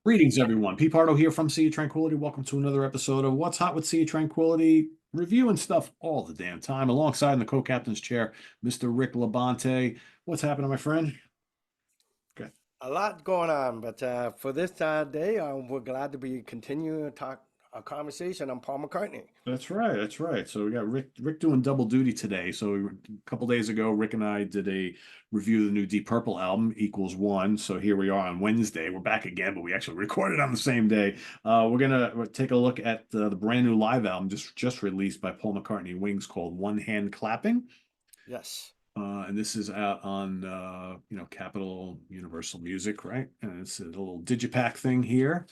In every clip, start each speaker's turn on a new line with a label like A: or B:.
A: Greetings, everyone. Pardo here from Sea of Tranquility. Welcome to another episode of What's Hot with Sea of Tranquility, reviewing stuff all the damn time. Alongside in the co-captain's chair, Mr. Rick Labonte. What's happening, my friend? Okay.
B: A lot going on, but for this day, we're glad to be continuing to talk a conversation on Paul McCartney.
A: That's right. That's right. So we got Rick doing double duty today. So a couple days ago, Rick and I did a review of the new Deep Purple album, Equals One. So here we are on Wednesday. We're back again, but we actually recorded on the same day. We're gonna take a look at the brand new live album just released by Paul McCartney Wings called One Hand Clapping.
B: Yes.
A: And this is out on Capitol Universal Music, right? And it's a little digipack thing here.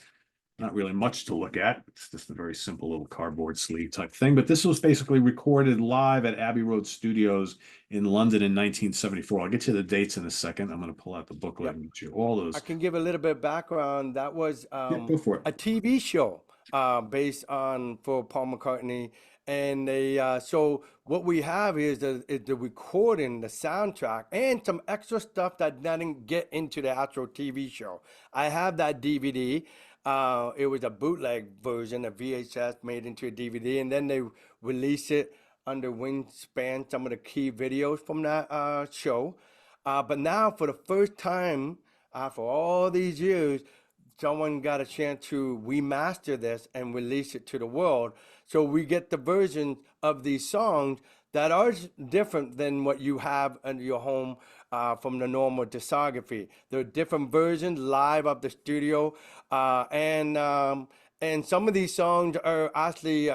A: Not really much to look at. It's just a very simple little cardboard sleeve type thing. But this was basically recorded live at Abbey Road Studios in London in 1974. I'll get you the dates in a second. I'm going to pull out the booklet
B: Yep.
A: and get you all
B: I
A: those.
B: can give a little bit of background. That was
A: Yeah, go for it.
B: a TV show based on for Paul McCartney, and they so what we have is the recording, the soundtrack, and some extra stuff that didn't get into the actual TV show. I have that DVD. It was a bootleg version, a VHS made into a DVD, and then they released it under Wingspan, some of the key videos from that show. But now, for the first time, after all these years, someone got a chance to remaster this and release it to the world. So we get the versions of these songs that are different than what you have in your home from the normal discography. There are different versions live of the studio, and some of these songs are actually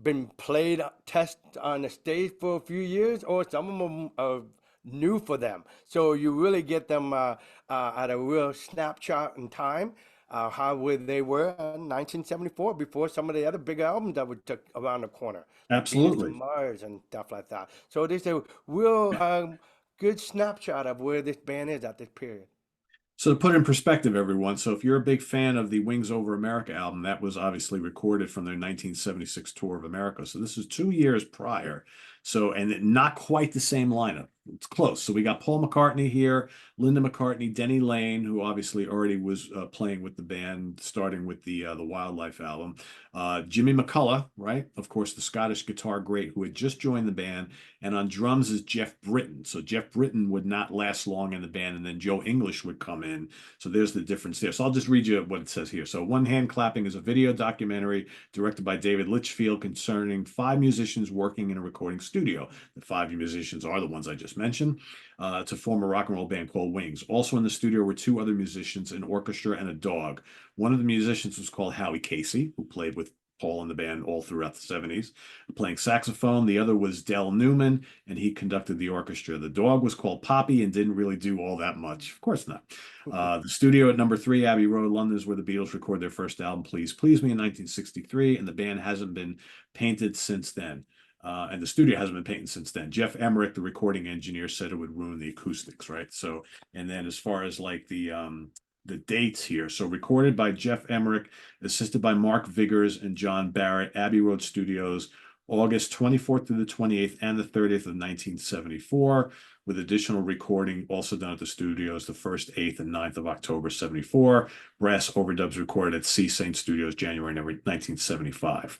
B: been played test on the stage for a few years, or some of them are new for them. So you really get them at a real snapshot in time, how where they were in 1974 before some of the other big albums that were took around the corner, like Venus to
A: Absolutely.
B: Mars and stuff like that. So this is a real good snapshot of where this band is at this period.
A: So to put in perspective, everyone, so if you're a big fan of the Wings Over America album, that was obviously recorded from their 1976 tour of America. So this is 2 years prior. So, and not quite the same lineup. It's close. So we got Paul McCartney here, Linda McCartney, Denny Lane, who obviously already was playing with the band, starting with the Wildlife album. Jimmy McCullough, right? Of course, the Scottish guitar great who had just joined the band. And on drums is Jeff Britton. So Jeff Britton would not last long in the band, and then Joe English would come in. So there's the difference there. So I'll just read you what it says here. So One Hand Clapping is a video documentary directed by David Litchfield concerning five musicians working in a recording studio. The five musicians are the ones I just mentioned, to form a rock and roll band called Wings. Also in the studio were two other musicians, an orchestra, and a dog. One of the musicians was called Howie Casey, who played with Paul in the band all throughout the 70s, playing saxophone. The other was Del Newman, and he conducted the orchestra. The dog was called Poppy and didn't really do all that much. Of course not. The studio at number 3, Abbey Road, London, is where the Beatles recorded their first album, Please Please Me, in 1963, and the band hasn't been painted since then. And the studio hasn't been painted since then. Jeff Emmerich, the recording engineer, said it would ruin the acoustics, right? So, and then as far as like the dates here. So recorded by Jeff Emmerich, assisted by Mark Viggers and John Barrett, Abbey Road Studios, August 24th to the 28th and the 30th of 1974, with additional recording also done at the studios the 1st, 8th, and 9th of October 74. Brass overdubs recorded at C. Saint Studios, January 1975.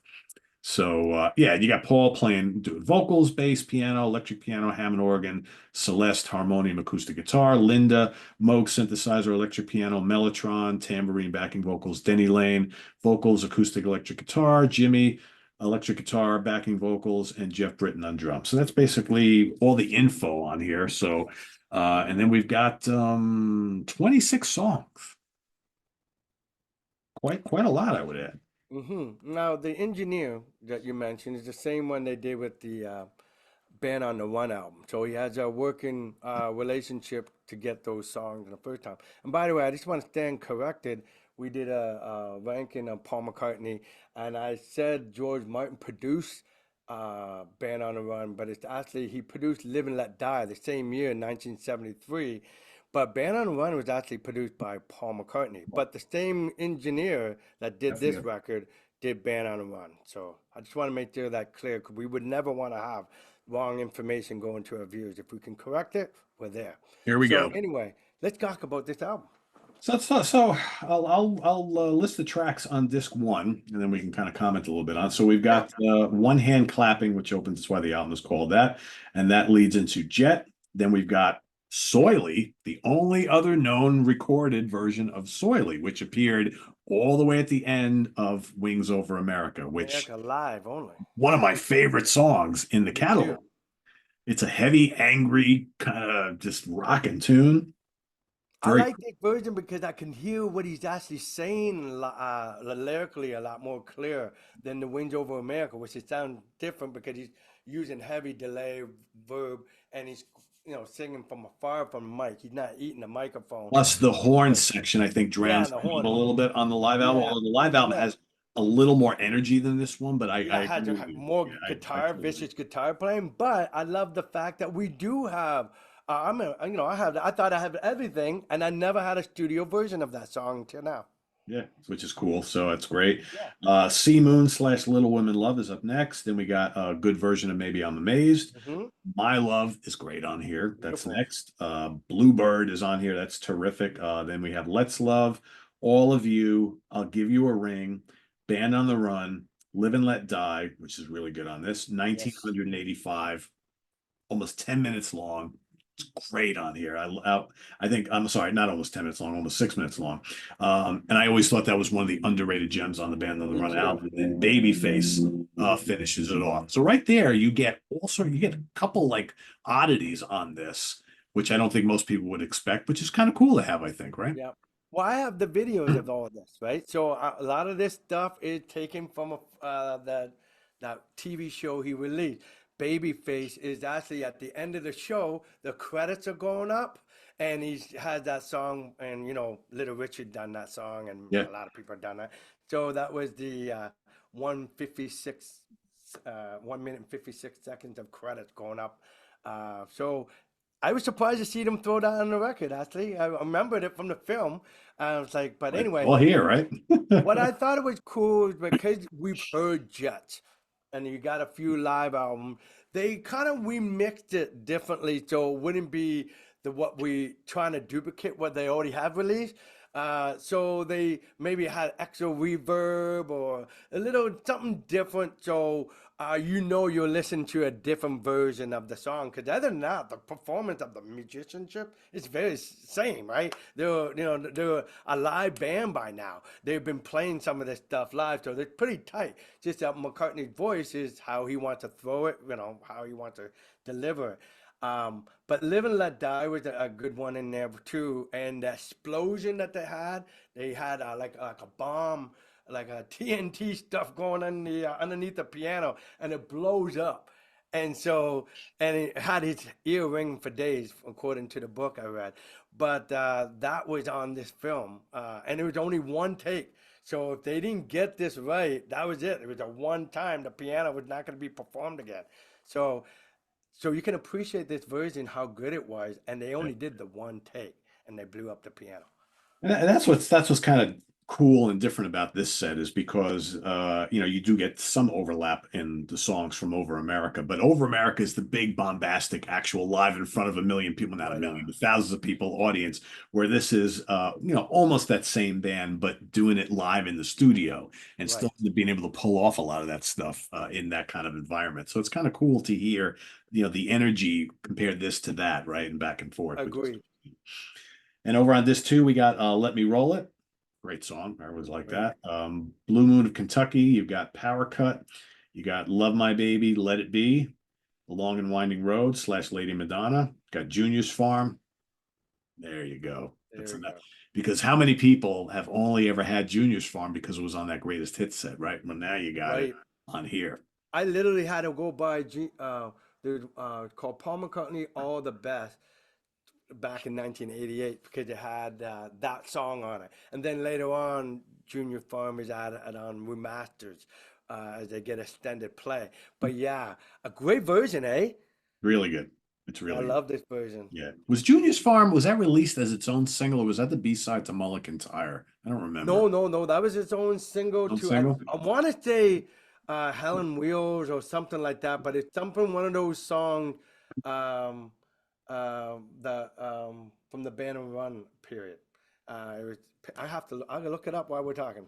A: So yeah, you got Paul playing vocals, bass, piano, electric piano, Hammond organ, Celeste harmonium, acoustic guitar, Linda Moog synthesizer, electric piano, mellotron, tambourine, backing vocals, Denny Lane vocals, acoustic electric guitar, Jimmy electric guitar, backing vocals, and Jeff Britton on drums. So that's basically all the info on here. So and then we've got 26 songs. Quite a lot, I would add.
B: Now, the engineer that you mentioned is the same one they did with the Band on the Run album. So he has a working relationship to get those songs in the first time. And by the way, I just want to stand corrected. We did a ranking of Paul McCartney, and I said George Martin produced Band on the Run, but it's actually he produced Live and Let Die the same year in 1973. But Band on the Run was actually produced by Paul McCartney, but the same engineer that did this
A: Definitely.
B: record did Band on the Run. So I just want to make sure that clear because we would never want to have wrong information going to our viewers. If we can correct it, we're there.
A: Here we
B: So
A: go.
B: anyway, let's talk about this album.
A: So I'll list the tracks on disc one, and then we can kind of comment a little bit on. So we've
B: Yeah.
A: got One Hand Clapping, which opens. That's why the album is called that, and that leads into Jet. Then we've got Soily, the only other known recorded version of Soily, which appeared all the way at the end of Wings Over America, which
B: America Live only.
A: one of my favorite songs in the
B: Me too.
A: catalog. It's a heavy, angry, kind of just rocking tune.
B: I
A: Very
B: like that version because I can hear what he's actually saying lyrically a lot more clear than the Winds Over America, which it sounds different because he's using heavy delay verb and he's singing from afar from the mic. He's not eating the microphone.
A: Plus, the horn
B: So
A: section, I think,
B: yeah,
A: drowns
B: and the
A: out a
B: horn.
A: little bit on the live album.
B: Yeah,
A: Although the live album
B: yeah.
A: has a little more energy than this one, but I
B: Yeah, had
A: agree
B: to
A: with
B: have
A: you.
B: more
A: Yeah, I
B: guitar,
A: totally agree.
B: vicious guitar playing. But I love the fact that we do have. I have. I thought I had everything, and I never had a studio version of that song till now.
A: Yeah, which is cool. So that's great.
B: Yeah.
A: Sea Moon slash Little Women Love is up next. Then we got a good version of Maybe I'm Amazed.
B: Hmm.
A: My Love is great on here. That's
B: Beautiful.
A: next. Bluebird is on here. That's terrific. Then we have Let's Love, All of You, I'll Give You a Ring, Band on the Run, Live and Let Die, which is really good on this.
B: Yes.
A: 1985, almost 10 minutes long. It's great on here. I think, I'm sorry, not almost 10 minutes long, almost 6 minutes long. And I always thought that was one of the underrated gems on the Band on the
B: Me
A: Run
B: too.
A: album. And then Babyface finishes it off. So right there, you get a couple like oddities on this, which I don't think most people would expect, which is kind of cool to have, I think, right?
B: Yeah. Well, I have the videos of all of this, right? So a lot of this stuff is taken from that TV show he released. Babyface is actually at the end of the show. The credits are going up, and he has that song, and Little Richard done that song, and
A: Yeah.
B: a lot of people have done that. So that was the 156, 1 minute and 56 seconds of credits going up. So I was surprised to see them throw that on the record, actually. I remembered it from the film. I was like, but
A: It's
B: anyway,
A: all here, right?
B: what I thought it was cool is because we've heard Jets and you got a few live albums, they kind of remixed it differently so it wouldn't be what we trying to duplicate what they already have released. So they maybe had extra reverb or a little something different. So you're listening to a different version of the song. Because other than that, the performance of the musicianship is very same, right? They're a live band by now. They've been playing some of this stuff live, so they're pretty tight. Just that McCartney's voice is how he wants to throw it, how he wants to deliver it. But Live and Let Die was a good one in there too. And the explosion that they had like a bomb, like a TNT stuff going on underneath the piano, and it blows up. And so, and it had his ear ringing for days, according to the book I read. But that was on this film, and it was only one take. So if they didn't get this right, that was it. It was a one time. The piano was not going to be performed again. So so you can appreciate this version how good it was, and they only did the one take, and they blew up the piano.
A: And that's what's kind of cool and different about this set is because you do get some overlap in the songs from Over America, but Over America is the big bombastic actual live in front of a million people, not a
B: Right
A: million,
B: on.
A: but thousands of people audience, where this is almost that same band, but doing it live in the studio and still
B: Right.
A: being able to pull off a lot of that stuff in that kind of environment. So it's kind of cool to hear, the energy compared this to that, right? And back and forth, which is
B: Agreed.
A: and over on this too, we got Let Me Roll It. Great song. I always like
B: Right.
A: that. Blue Moon of Kentucky. You've got Power Cut. You got Love My Baby, Let It Be. The Long and Winding Road slash Lady Madonna. Got Junior's Farm. There you go.
B: There
A: That's
B: we
A: enough.
B: go.
A: Because how many people have only ever had Junior's Farm because it was on that greatest hit set, right? Well, now you got it
B: Right.
A: on here.
B: I literally had to go buy called Paul McCartney All the Best back in 1988 because it had that song on it. And then later on, Junior Farmers added on remasters as they get extended play. But yeah, a great version, eh?
A: Really good. It's
B: I
A: really good.
B: love this version.
A: Yeah. Was Junior's Farm, was that released as its own single or was that the B-side to Mulligan Tire? I don't remember.
B: No, no, no. That was his own single
A: Own
B: too. I,
A: single?
B: I want to say Helen Wheels or something like that, but it's something one of those songs um, that from the Band and Run period. It was, I have to. I'm gonna look it up while we're talking.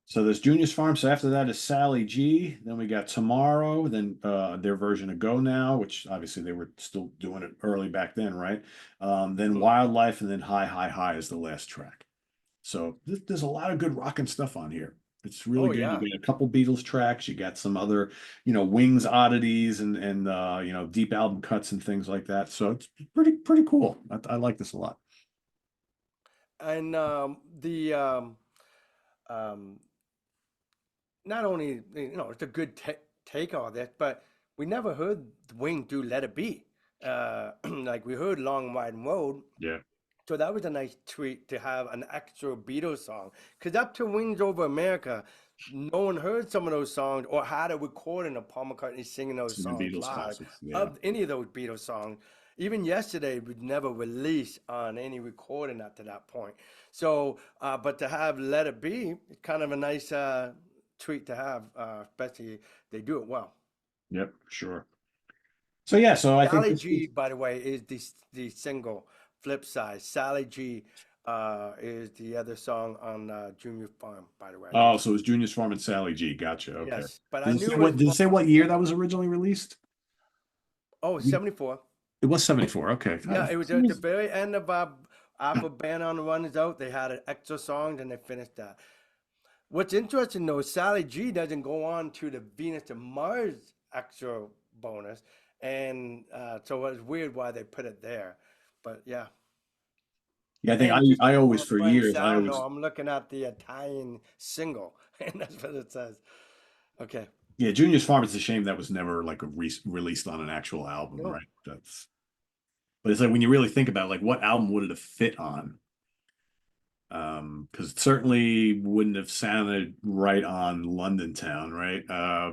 A: So there's Junior's Farm. So after that is Sally G. Then we got Tomorrow. Then their version of Go Now, which obviously they were still doing it early back then, right? Then
B: Mhm.
A: Wildlife, and then High High High is the last track. So there's a lot of good rocking stuff on here. It's really
B: Oh
A: good. You
B: yeah.
A: got a couple Beatles tracks. You got some other, Wings oddities and deep album cuts and things like that. So it's pretty cool. I like this a lot.
B: And the um, not only it's a good take on this, but we never heard Wing do "Let It Be." Like we heard "Long Wide Road,"
A: Yeah,
B: so that was a nice treat to have an extra Beatles song. Because up to "Wings Over America," no one heard some of those songs or had a recording of Paul McCartney singing those
A: some of the
B: songs
A: Beatles
B: live
A: classics. Yeah,
B: of any of those Beatles songs. Even yesterday, would never release on any recording up to that point. So, but to have "Let It Be," it's kind of a nice treat to have, especially they do it well.
A: yep, sure. So yeah, so I think
B: Sally
A: this
B: G,
A: is.
B: by the way, is the single flip side. Sally G is the other song on Junior Farm, by the way. I
A: Oh,
B: just
A: so it's Junior's Farm and Sally G. Gotcha. Okay.
B: yes, but I
A: Does it
B: knew
A: say
B: it was
A: what does it
B: from
A: say what year that was originally released?
B: oh
A: You-
B: 74.
A: It was 74. Okay.
B: Yeah, it was at the very end of after Band on the Run is out. They had an extra song, and they finished that. What's interesting though, Sally G doesn't go on to the Venus and Mars extra bonus, and so it was weird why they put it there. But yeah.
A: Yeah, I think
B: And just
A: I always
B: for
A: for
B: French
A: years I
B: sound, though,
A: always
B: I'm looking at the Italian single, and that's what it says. Okay.
A: yeah, Junior's Farm. It's a shame that was never like released on an actual album,
B: No.
A: right? But it's like when you really think about it, like what album would it have fit on? Because it certainly wouldn't have sounded right on London Town, right?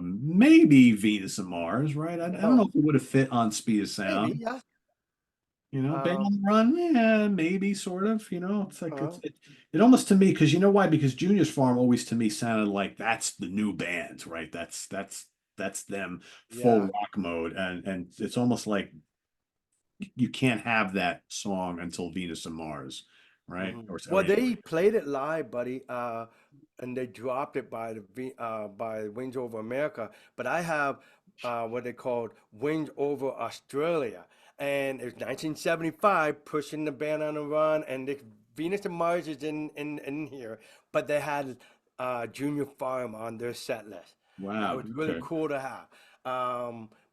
A: Maybe Venus and Mars, right? I don't know
B: No.
A: if it would have fit on Speed of
B: Maybe,
A: Sound.
B: yeah.
A: Bang
B: Um,
A: on the Run, yeah, maybe sort of. It's like
B: uh,
A: it almost to me because you know why? Because Junior's Farm always to me sounded like that's the new band, right? That's them full
B: yeah.
A: rock mode, and it's almost like you can't have that song until Venus and Mars, right? Or
B: Well,
A: yeah,
B: they played it live, buddy, and they dropped it by by Wings Over America. But I have what they called Wings Over Australia, and it was 1975, pushing the band on the run, and the Venus and Mars is in here, but they had Junior Farm on their set list. That
A: wow,
B: was really
A: okay,
B: cool to have.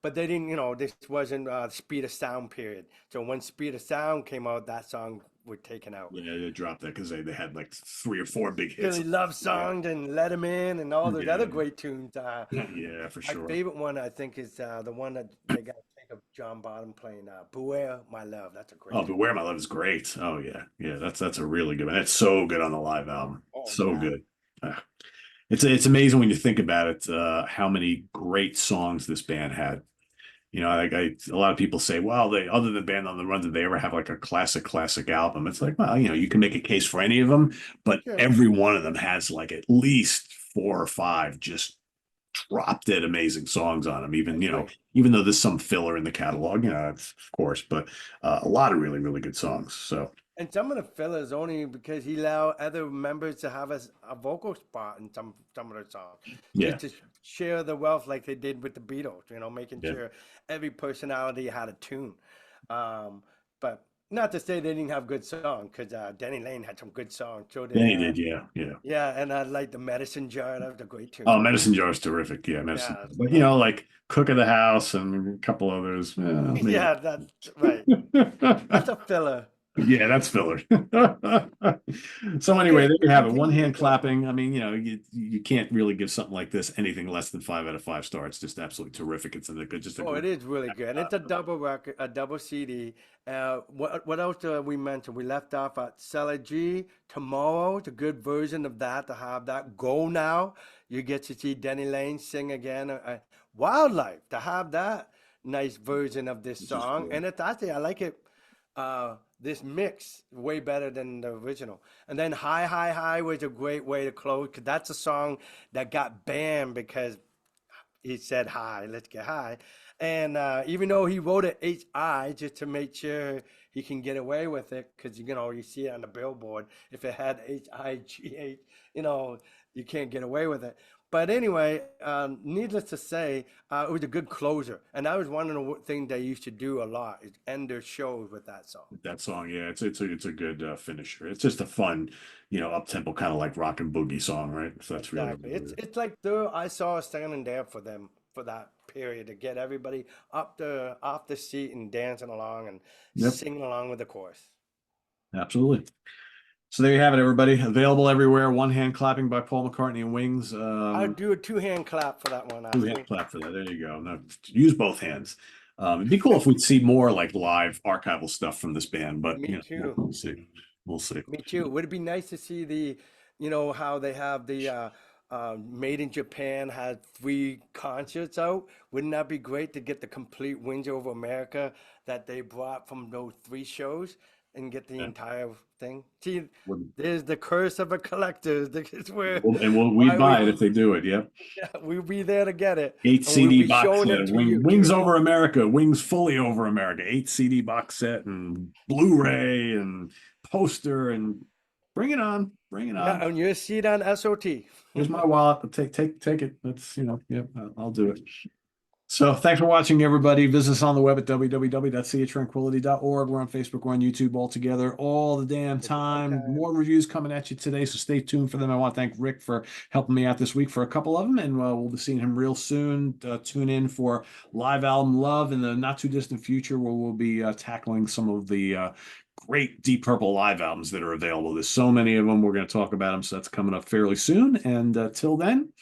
B: But they didn't, this wasn't Speed of Sound period. So when Speed of Sound came out, that song were taken out.
A: yeah, they dropped that because they had like 3 or 4 big hits.
B: Billy Love
A: Yeah,
B: Song and Let 'Em In and all those other
A: yeah,
B: great tunes.
A: yeah, for
B: My
A: sure.
B: favorite one, I think, is the one that they got to think of John Bottom playing Beware My Love. That's a great
A: Oh,
B: tune.
A: Beware My Love is great. Oh yeah, yeah, that's a really good one. That's so good on the live album.
B: Oh,
A: So
B: yeah.
A: good. Ah, it's amazing when you think about it, how many great songs this band had. A lot of people say, well, they other than Band on the Run, did they ever have like a classic album? It's like, well, you can make a case for any of them, but
B: Sure.
A: every one of them has like at least 4 or 5 just drop dead amazing songs on them.
B: I
A: Even
B: agree.
A: even though there's some filler in the catalog, of course, but a lot of really good songs. So
B: And some of the fillers only because he allowed other members to have a vocal spot in some of the songs,
A: yeah,
B: just to share the wealth like they did with the Beatles. Making
A: yeah,
B: sure every personality had a tune. But not to say they didn't have good songs, because Denny Lane had some good songs. So
A: yeah,
B: did
A: he did, yeah, yeah.
B: yeah, and I like the Medicine Jar. That was a great tune.
A: Oh, Medicine Jar is terrific. Yeah, Medicine.
B: Yeah,
A: But like Cook of the House and a couple others, maybe.
B: yeah, that's right. That's a filler.
A: Yeah, that's filler. So anyway,
B: Okay,
A: there you have it. One
B: continue.
A: hand clapping. I mean, you can't really give something like this anything less than 5 out of 5 stars. It's just absolutely terrific. It's just a
B: Oh,
A: great.
B: it is really good. And it's a double record, a double CD. What else we mentioned? We left off at Sella G. Tomorrow, it's a good version of that to have that. Go Now, you get to see Denny Lane sing again. Wildlife, to have that nice version of this
A: This is
B: song.
A: cool.
B: And it's actually, I like it, this mix way better than the original. And then High, High, High was a great way to close because that's a song that got banned because he said hi, let's get high. And even though he wrote it HI just to make sure he can get away with it because you see it on the billboard. If it had HIGH, you can't get away with it. But anyway, needless to say, it was a good closer, and that was one of the things they used to do a lot is end their shows with that song.
A: That song, yeah, it's a good finisher. It's just a fun, up tempo kind of like rock and boogie song, right? So that's really what
B: Exactly.
A: it
B: It's
A: is.
B: it's like I saw standing there for them for that period to get everybody up the off the seat and dancing along and
A: Yep,
B: singing along with the chorus.
A: absolutely. So there you have it, everybody. Available everywhere. One hand clapping by Paul McCartney and Wings.
B: I'd do a two-hand clap for that one,
A: Two hand
B: actually.
A: clap for that. There you go. Now, use both hands. It'd be cool if we'd see more like live archival stuff from this band, but
B: Me
A: we'll,
B: too.
A: we'll see. We'll see.
B: Me too. Would it be nice to see how they have the Made in Japan had 3 concerts out? Wouldn't that be great to get the complete Wings Over America that they brought from those 3 shows and get the
A: Yeah.
B: entire thing? See,
A: We'll-
B: there's the curse of a collector. This is where
A: we'd
B: why
A: buy it if they do it. Yep.
B: we'll be there to get it,
A: Eight
B: and we'll
A: CD
B: be
A: box
B: showing
A: set
B: it
A: of
B: to you
A: Wings
B: too.
A: Over America, Wings Fully Over America, 8 CD box set and Blu-ray and poster and bring it on, bring it on.
B: Yeah, and you see it on SOT.
A: Here's my wallet. Take it. That's yep, I'll do it. So thanks for watching, everybody. Visit us on the web at www.seatranquility.org. We're on Facebook, we're on YouTube all together, all the damn
B: The damn
A: time.
B: time.
A: More reviews coming at you today, so stay tuned for them. I want to thank Rick for helping me out this week for a couple of them, and we'll be seeing him real soon. Tune in for live album Love in the not too distant future, where we'll be tackling some of the great Deep Purple live albums that are available. There's so many of them. We're going to talk about them, so that's coming up fairly soon. And till then,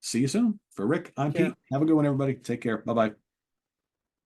A: see you soon. For Rick, I'm
B: Yeah.
A: Pete. Have a good one, everybody. Take care. Bye bye.